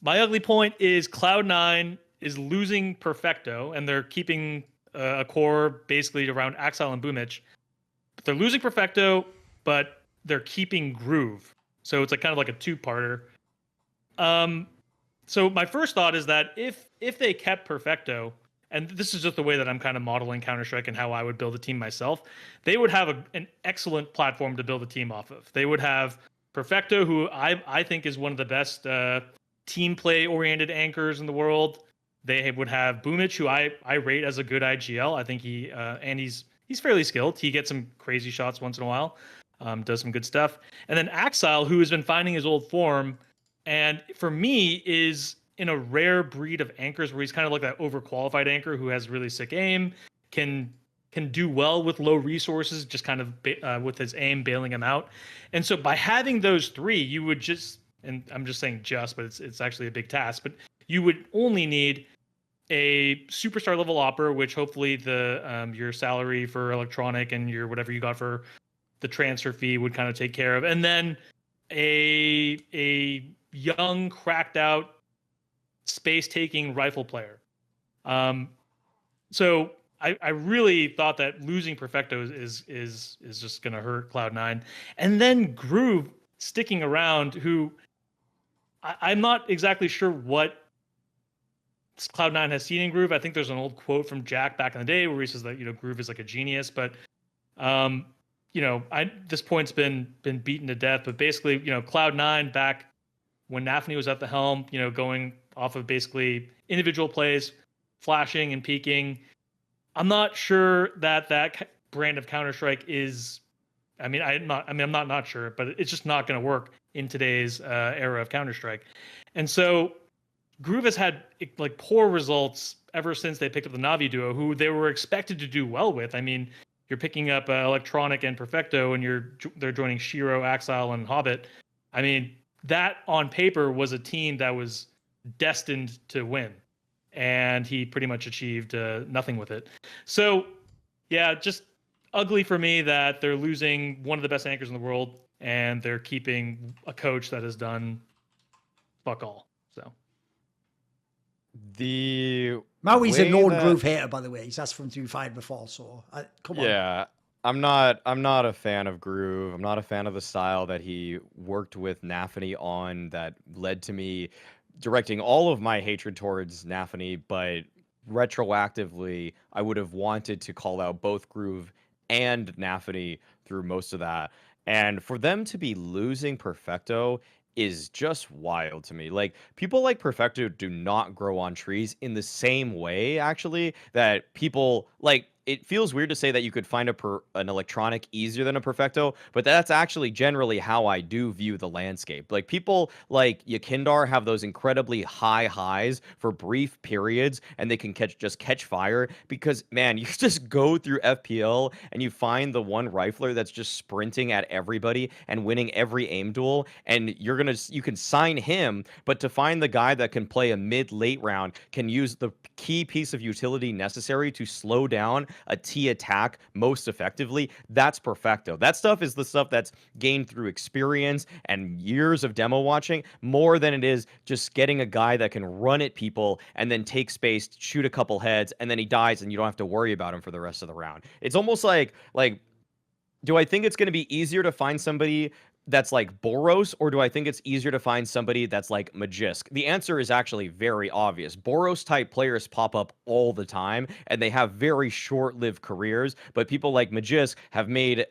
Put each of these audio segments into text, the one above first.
My ugly point is Cloud9 is losing Perfecto, and they're keeping a core basically around Axile and Boomich. But they're losing Perfecto, but they're keeping Groove. So it's like kind of like a two-parter. So my first thought is that if they kept Perfecto, and this is just the way that I'm kind of modeling Counter-Strike and how I would build a team myself, they would have an excellent platform to build a team off of. They would have Perfecto, who I think is one of the best team play oriented anchors in the world. They would have Boomich, who I rate as a good IGL. I think he's fairly skilled. He gets some crazy shots once in a while, does some good stuff. And then Axile, who has been finding his old form, and for me is in a rare breed of anchors where he's kind of like that overqualified anchor who has really sick aim, can do well with low resources, just kind of with his aim bailing him out. And so by having those three, you would just, and I'm just saying just, but it's actually a big task, but you would only need a superstar level opera, which hopefully the your salary for electronic and your whatever you got for the transfer fee would kind of take care of, and then a young, cracked out, space taking rifle player. So I really thought that losing Perfecto is just gonna hurt Cloud9, and then Groove sticking around, who I'm not exactly sure what Cloud9 has seen in Groove. I think there's an old quote from Jack back in the day where he says that Groove is like a genius, but this point's been beaten to death. But basically, Cloud9 back when Nafany was at the helm, going off of basically individual plays, flashing and peeking. I'm not sure that brand of Counter-Strike is. I'm not sure, but it's just not going to work in today's era of Counter-Strike. And so Groove has had like poor results ever since they picked up the Navi duo, who they were expected to do well with. I mean, you're picking up Electronic and Perfecto, and they're joining Shiro, Axile, and Hobbit. I mean, that on paper was a team that was destined to win, and he pretty much achieved nothing with it. So, yeah, just ugly for me that they're losing one of the best anchors in the world, and they're keeping a coach that has done fuck all. So. Maui's a known Groove hater, by the way. He's asked for him to be fired before, so come on. Yeah, I'm not a fan of Groove. I'm not a fan of the style that he worked with Nafany on that led to me directing all of my hatred towards Nafany, but retroactively, I would have wanted to call out both Groove and Nafany through most of that. And for them to be losing Perfecto is just wild to me. Like, people like Perfecto do not grow on trees in the same way, actually, that people like. It feels weird to say that you could find an electronic easier than a Perfecto, but that's actually generally how I do view the landscape. Like, people like Yakindar have those incredibly high highs for brief periods, and they can catch fire because, man, you just go through FPL and you find the one rifler that's just sprinting at everybody and winning every aim duel, and you can sign him, but to find the guy that can play a mid-late round, can use the key piece of utility necessary to slow down a T attack most effectively, that's Perfecto. That stuff is the stuff that's gained through experience and years of demo watching, more than it is just getting a guy that can run at people and then take space, shoot a couple heads, and then he dies and you don't have to worry about him for the rest of the round. It's almost like do I think it's going to be easier to find somebody that's like Boros, or do I think it's easier to find somebody that's like Magisk? The answer is actually very obvious. Boros type players pop up all the time, and they have very short-lived careers, but people like Magisk have made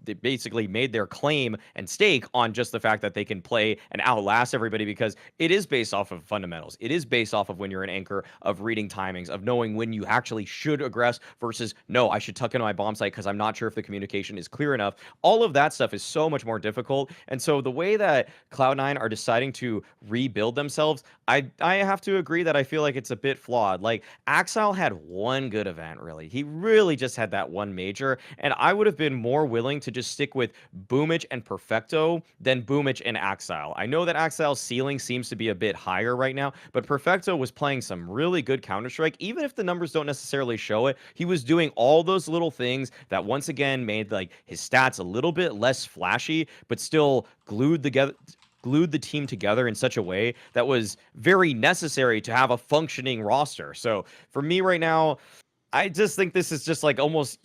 they basically made their claim and stake on just the fact that they can play and outlast everybody, because it is based off of fundamentals. It is based off of when you're an anchor, of reading timings, of knowing when you actually should aggress versus, no, I should tuck into my bomb site because I'm not sure if the communication is clear enough. All of that stuff is so much more difficult. And so the way that Cloud9 are deciding to rebuild themselves, I have to agree that I feel like it's a bit flawed. Like, Axile had one good event, really. He really just had that one major, and I would have been more willing to just stick with Boomich and Perfecto than Boomich and Axile. I know that Axile's ceiling seems to be a bit higher right now, but Perfecto was playing some really good Counter-Strike. Even if the numbers don't necessarily show it, he was doing all those little things that once again made like his stats a little bit less flashy, but still glued glued the team together in such a way that was very necessary to have a functioning roster. So for me right now, I just think this is just like almost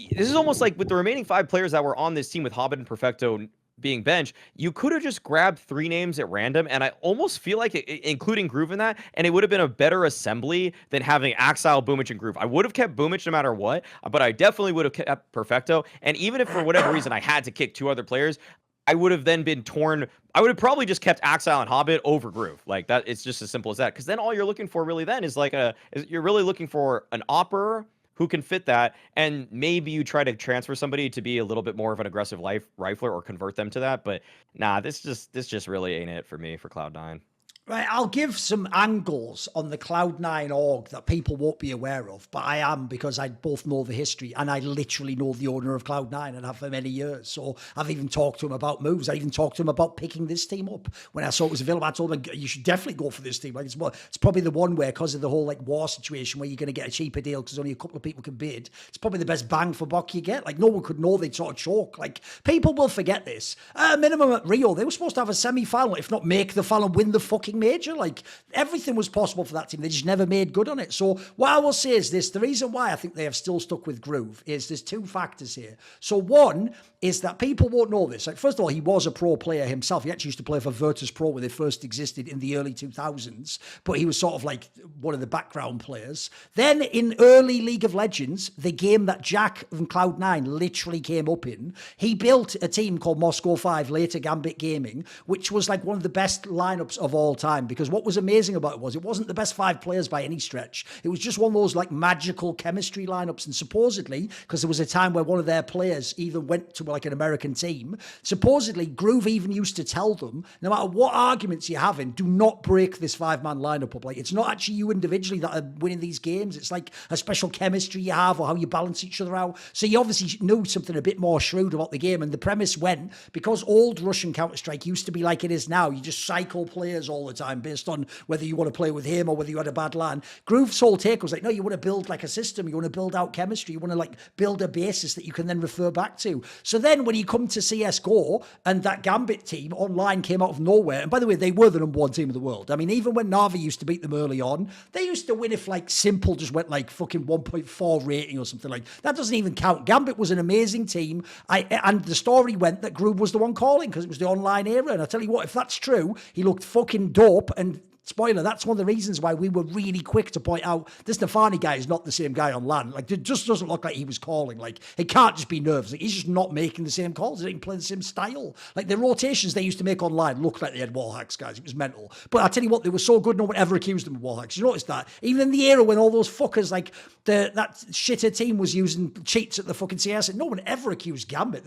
like with the remaining 5 players that were on this team with Hobbit and Perfecto being benched, you could have just grabbed 3 names at random, and I almost feel like including Groove in that, and it would have been a better assembly than having Axile, Boomich, and Groove. I would have kept Boomich no matter what, but I definitely would have kept Perfecto, and even if for whatever reason I had to kick 2 other players, I would have then been torn. I would have probably just kept Axile and Hobbit over Groove. Like that, it's just as simple as that. Because then all you're looking for really then is like you're really looking for an opper who can fit that, and maybe you try to transfer somebody to be a little bit more of an aggressive rifler or convert them to that. But nah, this just really ain't it for me for Cloud9. Right, I'll give some angles on the Cloud9 org that people won't be aware of, but I am, because I both know the history and I literally know the owner of Cloud9 and have for many years. So I've even talked to him about moves. I even talked to him about picking this team up. When I saw it was available, I told him, you should definitely go for this team. Like it's probably the one where, because of the whole like war situation where you're going to get a cheaper deal because only a couple of people can bid, it's probably the best bang for buck you get. Like no one could know they'd sort of choke. Like people will forget this. At a minimum at Rio, they were supposed to have a semi-final, if not make the final, win the fucking major. Like everything was possible for that team. They just never made good on it. So what I will say is this: the reason why I think they have still stuck with Groove is there's 2 factors here. So one is that people won't know this. Like first of all, he was a pro player himself. He actually used to play for Virtus Pro when they first existed in the early 2000s, but he was sort of like one of the background players. Then in early League of Legends, the game that Jack from Cloud9 literally came up in, he built a team called Moscow 5, later Gambit Gaming, which was like one of the best lineups of all time, because what was amazing about it wasn't the best 5 players by any stretch. It was just one of those like magical chemistry lineups. And supposedly, because there was a time where one of their players even went to like an American team, supposedly Groove even used to tell them, no matter what arguments you're having, do not break this 5-man lineup up. Like it's not actually you individually that are winning these games. It's like a special chemistry you have or how you balance each other out. So you obviously knew something a bit more shrewd about the game. And the premise went, because old Russian Counter-Strike used to be like it is now, you just cycle players all the time based on whether you want to play with him or whether you had a bad LAN. Groove's whole take was like, no, you want to build like a system. You want to build out chemistry. You want to like build a basis that you can then refer back to. So then when you come to CS2 and that Gambit team online came out of nowhere, and by the way, they were the #1 team in the world. I mean, even when Na'Vi used to beat them early on, they used to win if like Simple just went like fucking 1.4 rating or something like that. Doesn't even count. Gambit was an amazing team. And the story went that Groove was the one calling because it was the online era. And I tell you what, if that's true, he looked fucking dope. And spoiler, that's one of the reasons why we were really quick to point out this Nafani guy is not the same guy on LAN. Like, it just doesn't look like he was calling. Like, it can't just be nerves. Like, he's just not making the same calls. He didn't play the same style. Like, the rotations they used to make online looked like they had wall hacks, guys. It was mental. But I tell you what, they were so good, no one ever accused them of wall hacks. You noticed that? Even in the era when all those fuckers, like, that shitter team was using cheats at the fucking CS, and no one ever accused Gambit.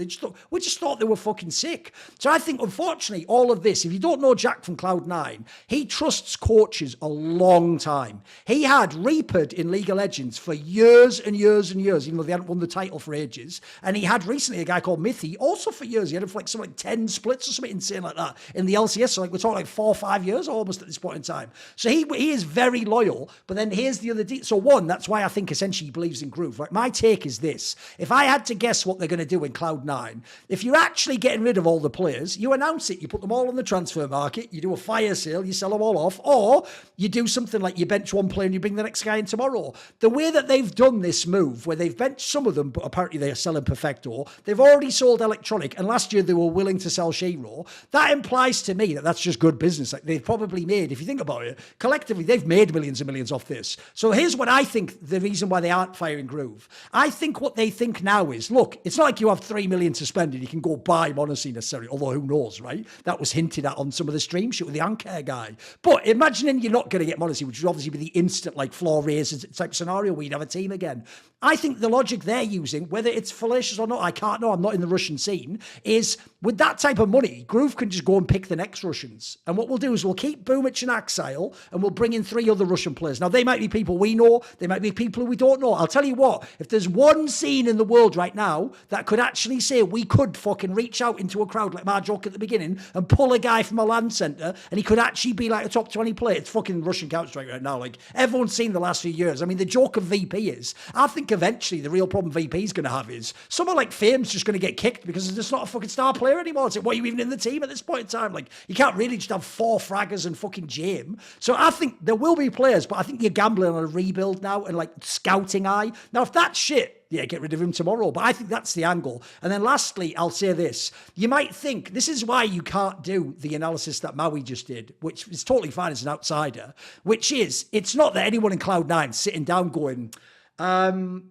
We just thought they were fucking sick. So I think, unfortunately, all of this, if you don't know Jack from Cloud9, he trusts coaches a long time. He had Reapered in League of Legends for years and years and years, even though they hadn't won the title for ages. And he had recently a guy called Mithy, also for years. He had him for like something like 10 splits or something insane like that in the LCS. So like we're talking like 4 or 5 years almost at this point in time. So he is very loyal. But then here's the other so one, that's why I think essentially he believes in Groove. Right? My take is this. If I had to guess what they're going to do in Cloud9, if you're actually getting rid of all the players, you announce it. You put them all on the transfer market. You do a fire sale. You sell them all off. Or you do something like you bench one player and you bring the next guy in tomorrow. The way that they've done this move, where they've benched some of them, but apparently they're selling Perfecto, they've already sold Electronic, and last year they were willing to sell Shiro. That implies to me that that's just good business. Like they've probably made, if you think about it, collectively, they've made millions and millions off this. So here's what I think the reason why they aren't firing Groove. I think what they think now is, look, it's not like you have 3 million to spend and you can go buy Monacy necessarily, although who knows, right? That was hinted at on some of the stream shit with the Anchor guy. But imagining you're not going to get Monacy, which would obviously be the instant like floor raiser type scenario where you'd have a team again. I think the logic they're using, whether it's fallacious or not, I can't know, I'm not in the Russian scene, is with that type of money, Groove can just go and pick the next Russians. And what we'll do is we'll keep Boomich and Axile and we'll bring in 3 other Russian players. Now, they might be people we know, they might be people who we don't know. I'll tell you what, if there's one scene in the world right now that could actually say we could fucking reach out into a crowd like Marjoke at the beginning and pull a guy from a land centre and he could actually be like a top 20 player. It's fucking Russian Counter-Strike right now. Like, everyone's seen the last few years. I mean, the joke of VP is, I think eventually the real problem VP is going to have is someone like Fame's just going to get kicked because he's just not a fucking star player anymore. It's like, what are you even in the team at this point in time? Like, you can't really just have 4 fraggers and fucking Jame. So I think there will be players, but I think you're gambling on a rebuild now and like scouting eye. Now, if that's shit, yeah, get rid of him tomorrow. But I think that's the angle. And then lastly, I'll say this. You might think, this is why you can't do the analysis that Maui just did, which is totally fine as an outsider, which is, it's not that anyone in Cloud9 sitting down going, sell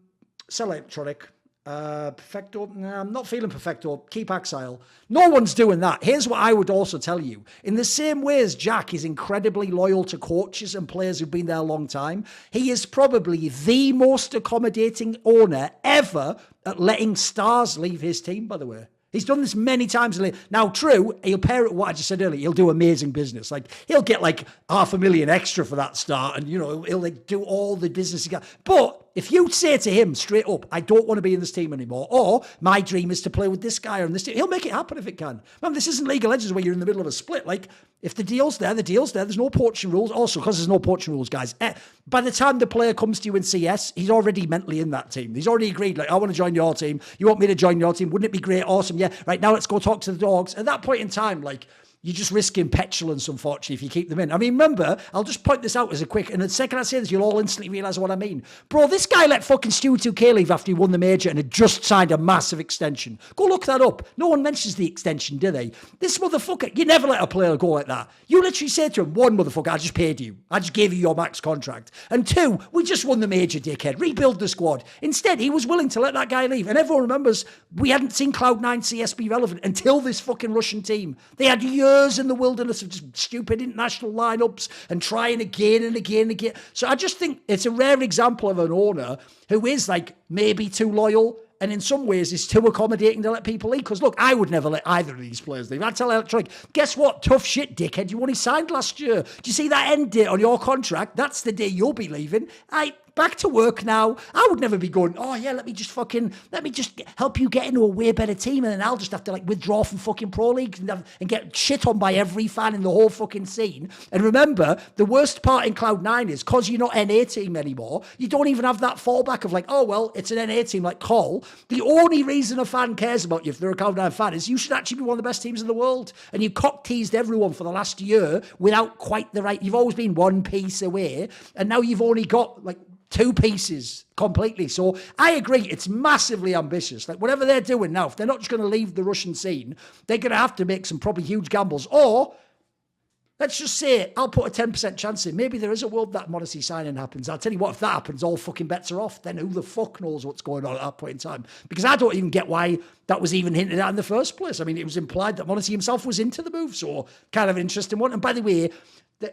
electronic, Perfecto. Nah, I'm not feeling Perfecto. Keep Exile. No one's doing that. Here's what I would also tell you. In the same way as Jack is incredibly loyal to coaches and players who've been there a long time, he is probably the most accommodating owner ever at letting stars leave his team, by the way. He's done this many times. Now, true, he'll pair it with what I just said earlier. He'll do amazing business. Like, he'll get like $500,000 extra for that start, and, you know, he'll like do all the business he got. But if you say to him straight up, I don't want to be in this team anymore, or my dream is to play with this guy or on this team, he'll make it happen if it can. Man, this isn't League of Legends where you're in the middle of a split. Like, if the deal's there, the deal's there. There's no poaching rules. Also, because there's no poaching rules, guys, by the time the player comes to you in CS, he's already mentally in that team. He's already agreed, like, I want to join your team. You want me to join your team? Wouldn't it be great? Awesome. Yeah. Right now, let's go talk to the dogs. At that point in time, like, you're just risking petulance, unfortunately, if you keep them in. I mean, remember, I'll just point this out as a quick, and the second I say this, you'll all instantly realise what I mean. Bro, this guy let fucking Stu 2K leave after he won the major and had just signed a massive extension. Go look that up. No one mentions the extension, do they? This motherfucker, you never let a player go like that. You literally say to him, 1, motherfucker, I just paid you. I just gave you your max contract. And 2, we just won the major, dickhead. Rebuild the squad. Instead, he was willing to let that guy leave. And everyone remembers, we hadn't seen Cloud9 CS be relevant until this fucking Russian team. They had years in the wilderness of just stupid international lineups and trying again and again and again. So I just think it's a rare example of an owner who is like maybe too loyal and in some ways is too accommodating to let people leave. Because look, I would never let either of these players leave. I'd tell Electronic, guess what? Tough shit, dickhead. You only signed last year. Do you see that end date on your contract? That's the day you'll be leaving. Back to work now. I would never be going, oh yeah, let me just help you get into a way better team, and then I'll just have to like withdraw from fucking Pro Leagues and get shit on by every fan in the whole fucking scene. And remember, the worst part in Cloud9 is because you're not NA team anymore, you don't even have that fallback of like, oh well, it's an NA team like Call. The only reason a fan cares about you if they're a Cloud9 fan is you should actually be one of the best teams in the world. And you cock teased everyone for the last year without quite the right. You've always been one piece away, and now you've only got like 2 pieces completely. So I agree, it's massively ambitious. Like whatever they're doing now, if they're not just going to leave the Russian scene, they're going to have to make some probably huge gambles. Or let's just say, I'll put a 10% chance in. Maybe there is a world that Modesty signing happens. I'll tell you what, if that happens, all fucking bets are off. Then who the fuck knows what's going on at that point in time? Because I don't even get why that was even hinted at in the first place. I mean, it was implied that Modesty himself was into the move. So kind of an interesting one. And by the way,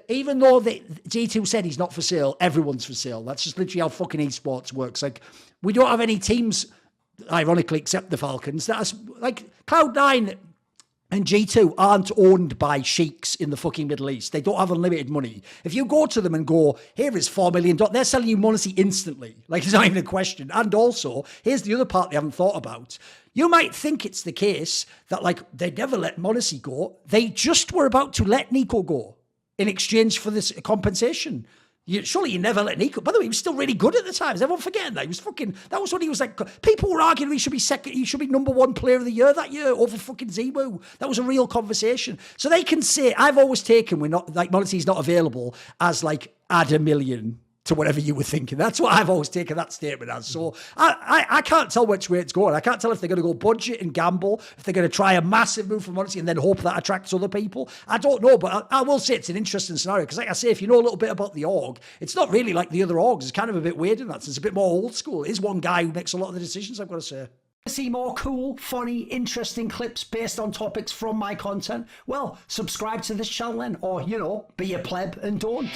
even though G2 said he's not for sale, everyone's for sale. That's just literally how fucking esports works. Like, we don't have any teams, ironically, except the Falcons. That's like Cloud9 and G2 aren't owned by sheiks in the fucking Middle East. They don't have unlimited money. If you go to them and go, here is $4 million, they're selling you Monasy instantly. Like, it's not even a question. And also, here's the other part they haven't thought about. You might think it's the case that, like, they never let Monasy go. They just were about to let Nico go in exchange for this compensation. Surely you never let Nico. By the way, he was still really good at the time. Is everyone forgetting that? He was fucking, that was when he was like, people were arguing he should be second, he should be number 1 player of the year that year over fucking Zimu. That was a real conversation. So they can say, I've always taken, we're not, like, Monaty's not available as like, add $1 million to whatever you were thinking. That's what I've always taken that statement as. So I can't tell which way it's going. I can't tell if they're going to go budget and gamble, if they're going to try a massive move from Monasy and then hope that attracts other people. I don't know, but I will say it's an interesting scenario because, like I say, if you know a little bit about the org, it's not really like the other orgs. It's kind of a bit weird in that sense. It's a bit more old school. It is one guy who makes a lot of the decisions, I've got to say. See more cool, funny, interesting clips based on topics from my content? Well, subscribe to this channel then, or, you know, be a pleb and don't.